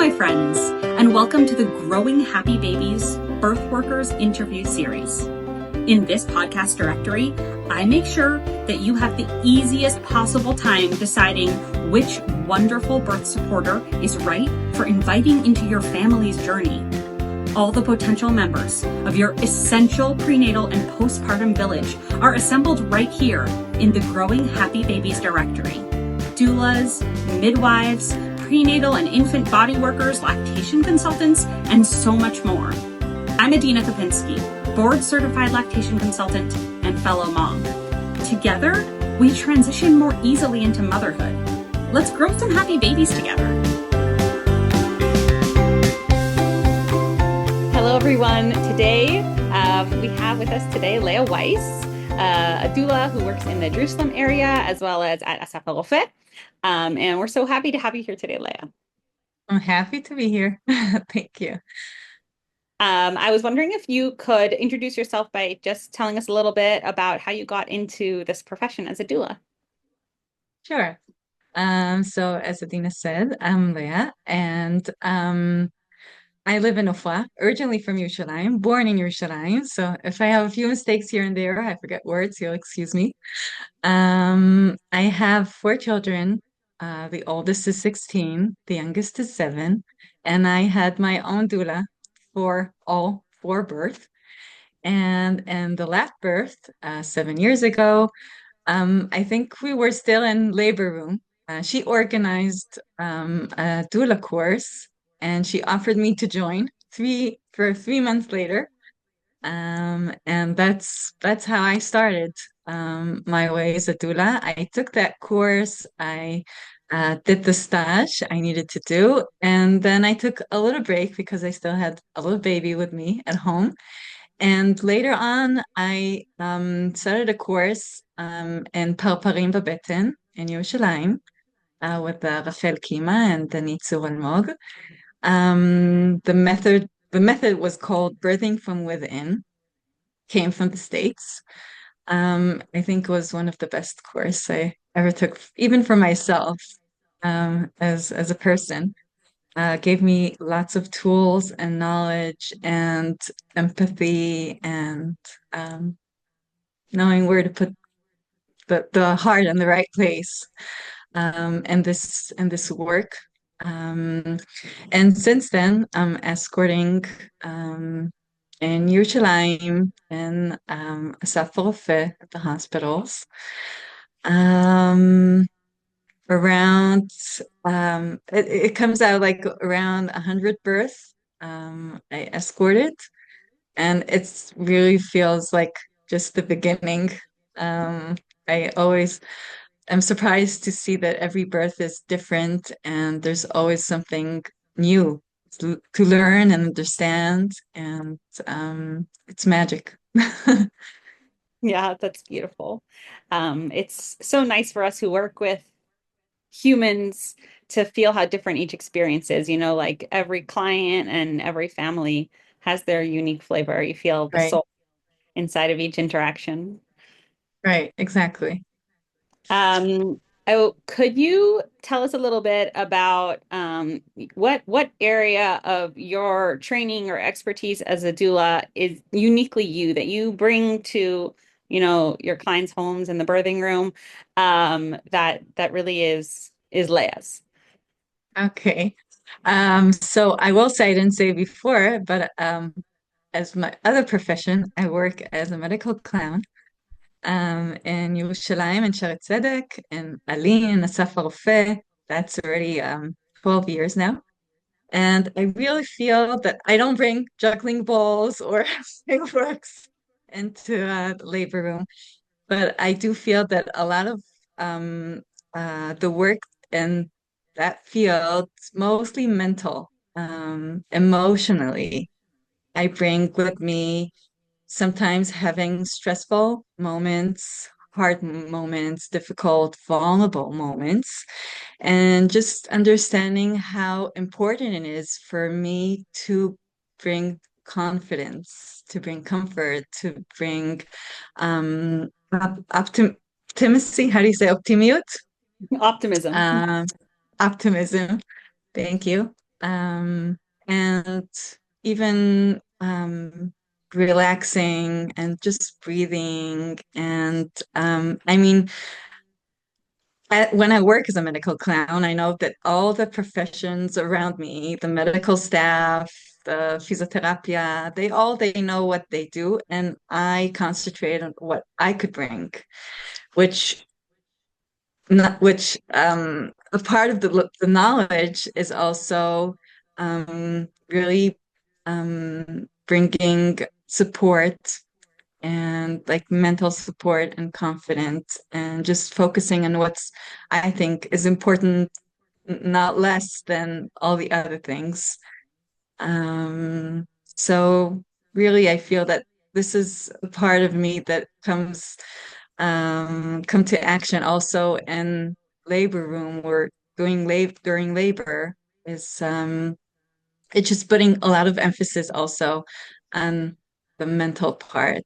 my friends, and welcome to the Growing Happy Babies Birthworkers interview series. In this podcast directory, I make sure that you have the easiest possible time deciding which wonderful birth supporter is right for inviting into your family's journey. All the potential members of your essential prenatal and postpartum village are assembled right here in the Growing Happy Babies directory. Doulas, midwives, prenatal and infant body workers, lactation consultants, and so much more. I'm Adina Kopinski, board-certified lactation consultant and fellow mom. Together, we transition more easily into motherhood. Let's grow some happy babies together. Hello, everyone. Today, we have with us today Leah Weiss, a doula who works in the Jerusalem area as well as at Asaf HaRofeh. And we're so happy to have you here today, Leah. I'm happy to be here. Thank you. I was wondering if you could introduce yourself by just telling us a little bit about how you got into this profession as a doula. Sure. So as Adina said, I'm Leah, and I live in Ofra, originally from Yerushalayim, born in Yerushalayim. So if I have a few mistakes here and there, I forget words, you'll excuse me. I have 4 children. The oldest is 16, the youngest is 7, and I had my own doula for all 4 births. And the last birth, 7 years ago, I think we were still in labor room. She organized a doula course, and she offered me to join 3 months later. And that's how I started my way as a doula. I took that course. I did the stage I needed to do, and then I took a little break because I still had a little baby with me at home. And later on, I started a course in Parparim Babeten in Yerushalayim with Rachel Kima and Danit Almog. The method was called Birthing from Within, came from the States. I think it was one of the best course I ever took, even for myself, as a person. Gave me lots of tools and knowledge and empathy and knowing where to put the heart in the right place, and this work. And since then, I'm escorting in Yerushalayim and Asaf HaRofeh at the hospitals. Around it comes out like around 100 births I escorted, and it really feels like just the beginning. I always am surprised to see that every birth is different and there's always something new to learn and understand, and it's magic. Yeah, that's beautiful. It's so nice for us who work with humans to feel how different each experience is. Like every client and every family has their unique flavor. You feel the Right, soul inside of each interaction. right, exactly. Could you tell us a little bit about what area of your training or expertise as a doula is uniquely you that you bring to, your clients' homes in the birthing room, that really is Leah's? Okay. So I will say I didn't say before, but as my other profession, I work as a medical clown in Yerushalayim and Shaare Tzedek and Ali and Asaf HaRofeh. That's already 12 years now. And I really feel that I don't bring juggling balls or fireworks into the labor room, but I do feel that a lot of um, the work in that field, mostly mental, emotionally. I bring with me sometimes having stressful moments, hard moments, difficult, vulnerable moments, and just understanding how important it is for me to bring confidence, to bring comfort, to bring optimacy. How do you say optimiyut? Optimism. Um, Optimism. Thank you. um, and even relaxing and just breathing. And I mean, when I work as a medical clown, I know that all the professions around me, the medical staff, the physiotherapia, they know what they do, and I concentrate on what I could bring, which not which a part of the knowledge is also really bringing support and like mental support and confidence and just focusing on what's I think is important, not less than all the other things. So really I feel that this is a part of me that come to action also in labor room or doing lab during labor is it's just putting a lot of emphasis also on the mental part,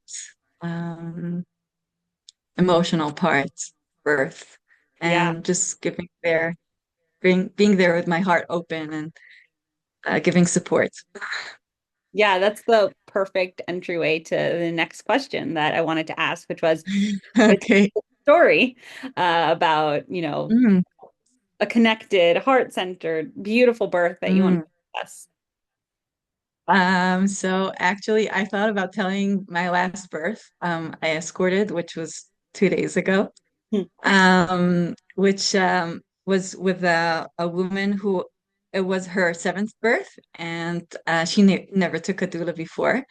um, emotional part, birth, Yeah. and just being there with my heart open and giving support. Yeah, that's the perfect entryway to the next question that I wanted to ask, which was it's Okay. a story about, Mm, a connected, heart-centered, beautiful birth that you want mm. to discuss. So actually, I thought about telling my last birth. I escorted, which was 2 days ago. Hmm. Which was with a woman who it was her seventh birth, and she ne never took a doula before.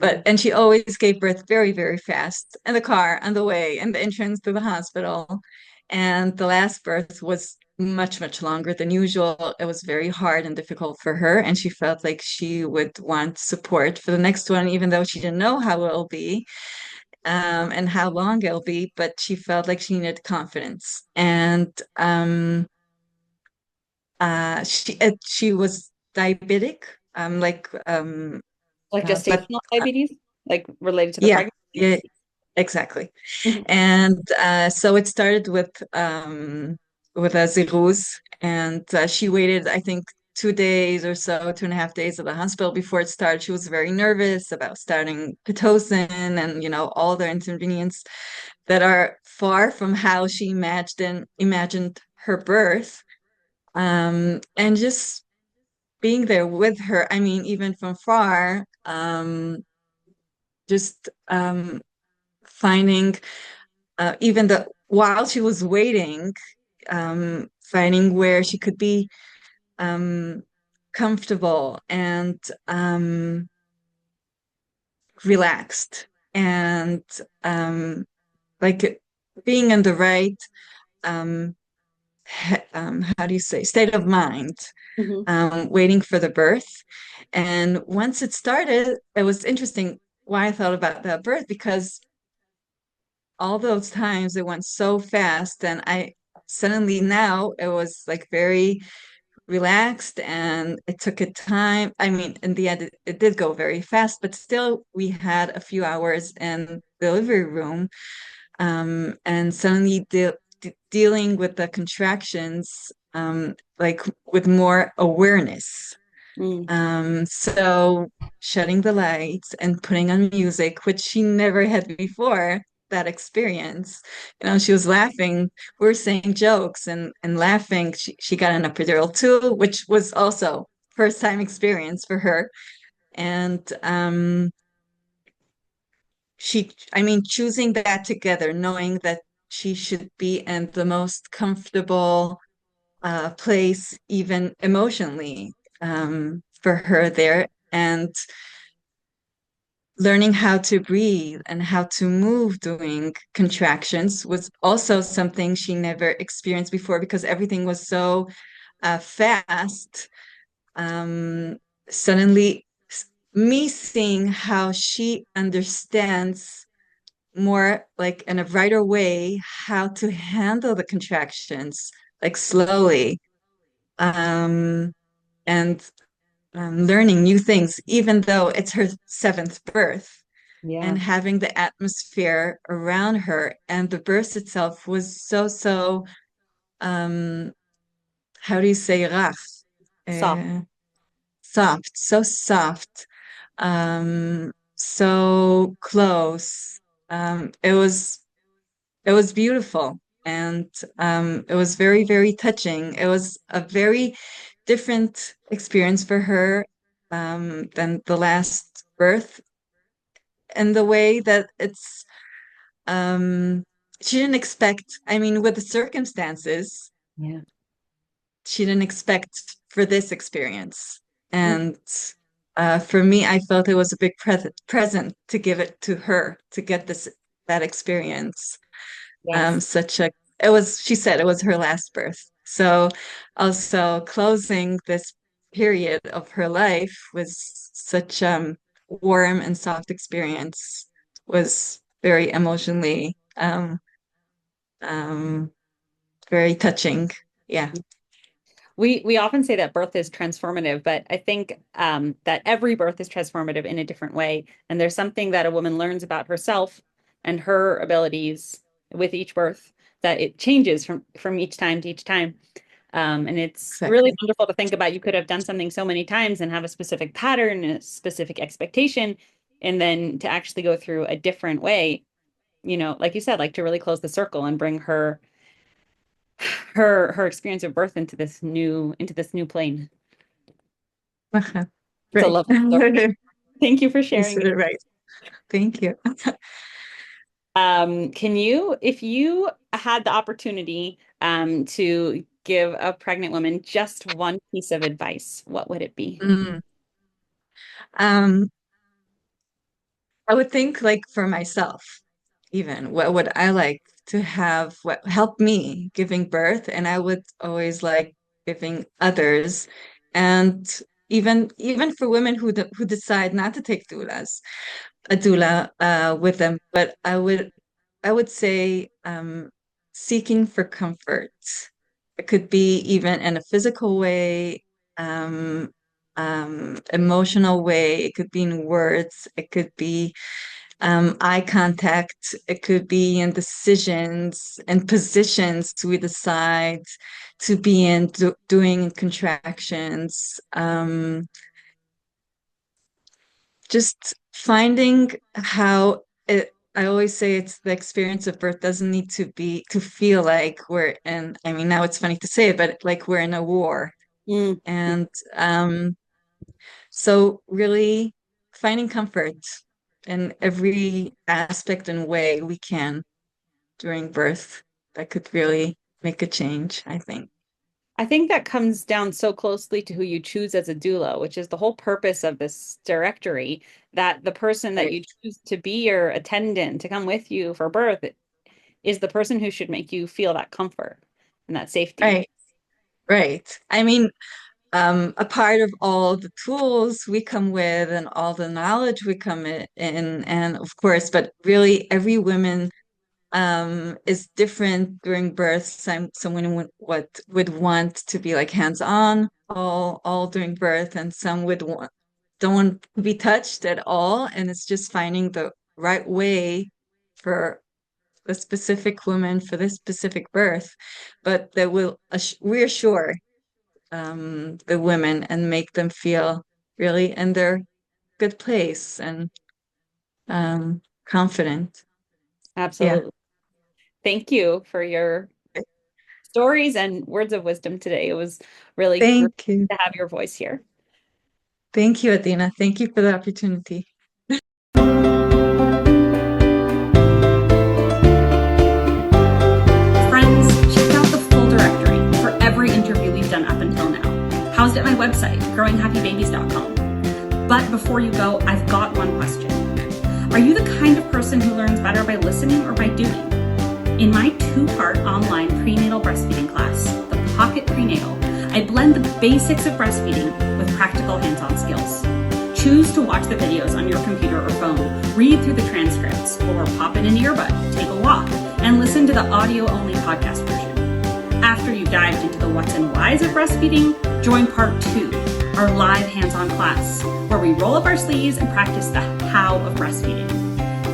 Mm. And she always gave birth very, very fast in the car, on the way, in the entrance to the hospital. And the last birth was much, much longer than usual. It was very hard and difficult for her, and she felt like she would want support for the next one, even though she didn't know how it'll be and how long it'll be, but she felt like she needed confidence. And she was diabetic, like Like but gestational diabetes, like related to the yeah, pregnancy. yeah, exactly. Mhm. And so it started with a cirrhose, and she waited, I think, 2 days or so, 2.5 days at the hospital before it started. She was very nervous about starting Pitocin and all the inconvenience that are far from how she imagined her birth. And just being there with her, I mean, even from far, just finding even the while she was waiting, finding where she could be um, comfortable and relaxed and um, like being in the right how do you say state of mind, Mhm. waiting for the birth. And once it started, it was interesting why I thought about that birth because all those times it went so fast and I suddenly now it was like very relaxed and it took a time. I mean, in the end it did go very fast, but still we had a few hours in the delivery room, and suddenly dealing with the contractions, like with more awareness. Mm. So shutting the lights and putting on music, which she never had before that experience. She was laughing. We were saying jokes and laughing. She got an epidural too, which was also first time experience for her. And I mean, choosing that together, knowing that she should be in the most comfortable place, even emotionally, for her there. And learning how to breathe and how to move during contractions was also something she never experienced before because everything was so fast. Um, Suddenly, me seeing how she understands more like in a brighter way how to handle the contractions, like slowly, um, and learning new things, even though it's her seventh birth Yeah. and having the atmosphere around her and the birth itself was so um how do you say rach? Soft. soft, so close. It was beautiful, and it was very, very touching. It was a very different experience for her than the last birth, and the way that um, she didn't expect, I mean, with the circumstances, Yeah. she didn't expect for this experience. Mm. And for me, I felt it was a big present to give it to her to get that experience. Yes. Such a It was, she said it was her last birth. So also closing this period of her life was such warm and soft experience, was very emotionally um very touching. Yeah. We often say that birth is transformative, but I think that every birth is transformative in a different way. And there's something that a woman learns about herself and her abilities with each birth that it changes from each time to each time. And it's really Exactly. wonderful to think about. You could have done something so many times and have a specific pattern and a specific expectation, and then to actually go through a different way, like you said, like to really close the circle and bring her experience of birth into this new plane. It's a Right. lovely story. Thank you for You sharing said it. it right. Thank you. Can you, if you had the opportunity to give a pregnant woman just one piece of advice, what would it be? Mm. Um, I would think, like, for myself, even what would I like to have, what helped me giving birth, and I would always like giving others, and even for women who decide not to take doulas, a doula with them, but I would say seeking for comfort. It could be even in a physical way, um, emotional way. It could be in words. It could be eye contact. It could be in decisions and positions we decide to be in, doing contractions. Just finding how I always say it's the experience of birth doesn't need to feel like we're in, I mean, now it's funny to say it, but like we're in a war. Mm. And so really finding comfort in every aspect and way we can during birth, that could really make a change, I think. I think that comes down so closely to who you choose as a doula, which is the whole purpose of this directory, that the person that Right. you choose to be your attendant, to come with you for birth, is the person who should make you feel that comfort and that safety. Right. Right. I mean, a part of all the tools we come with and all the knowledge we come in, and of course, but really every woman is different during birth. Some women would want to be like hands-on all during birth, and some would don't want to be touched at all. And it's just finding the right way for the specific woman for this specific birth, but that will reassure the women and make them feel really in their good place and confident. Yeah. Absolutely. Thank you for your stories and words of wisdom today. It was really great Thank you. to have your voice here. Thank you, Adina. Thank you for the opportunity. Friends, check out the full directory for every interview we've done up until now, housed at my website, growinghappybabies.com. But before you go, I've got one question. Are you the kind of person who learns better by listening or by doing? In my 2-part online prenatal breastfeeding class, the Pocket Prenatal, I blend the basics of breastfeeding with practical hands-on skills. Choose to watch the videos on your computer or phone, read through the transcripts, or pop in an earbud, take a walk, and listen to the audio-only podcast version. After you've dived into the what's and whys of breastfeeding, join part 2, our live hands-on class, where we roll up our sleeves and practice the how of breastfeeding.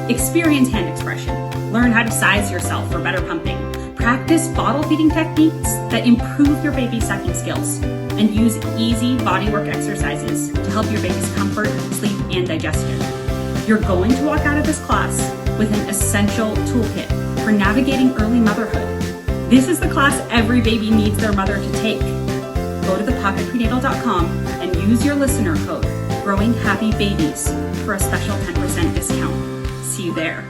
Experience hand expression, learn how to size yourself for better pumping, Practice bottle feeding techniques that improve your baby's sucking skills, and use easy bodywork exercises to help your baby's comfort, sleep, and digestion. You're going to walk out of this class with an essential toolkit for navigating early motherhood. This is the class every baby needs their mother to take. Go to thepocketprenatal.com and use your listener code, Growing Happy Babies, for a special 10% discount. See you there.